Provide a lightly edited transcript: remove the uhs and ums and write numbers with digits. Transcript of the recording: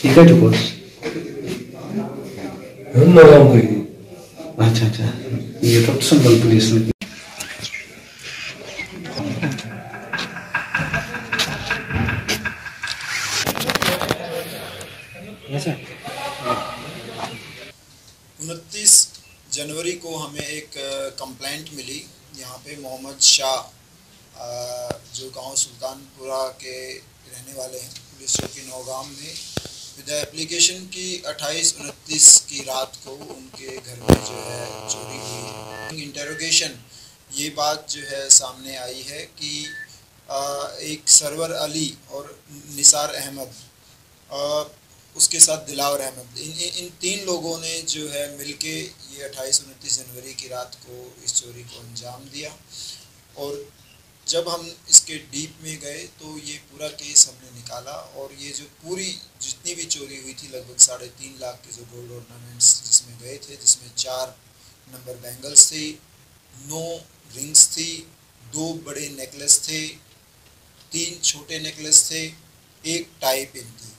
ठीक है कोर्स। अच्छा अच्छा, ये तो संबल पुलिस ने। अच्छा, 29 जनवरी को हमें एक कंप्लेंट मिली। यहाँ पे मोहम्मद शाह जो गांव सुल्तानपुरा के रहने वाले हैं, पुलिस चौकी नौगाम में विद एप्लीकेशन की 28-29 की रात को उनके घर में जो है चोरी हुई। इंटेरोगेशन ये बात जो है सामने आई है कि एक सरवर अली और निसार अहमद, उसके साथ दिलावर अहमद, इन तीन लोगों ने जो है मिलके ये 28-29 जनवरी की रात को इस चोरी को अंजाम दिया। और जब हम इसके डीप में गए तो ये पूरा केस हमने निकाला, और ये जो पूरी जितनी भी चोरी हुई थी, लगभग 3.5 लाख के जो गोल्ड ऑर्नामेंट्स जिसमें गए थे, जिसमें 4 नंबर बैंगल्स थे, 9 रिंग्स थी, 2 बड़े नेकलेस थे, 3 छोटे नेकलेस थे, 1 टाई पिन थी।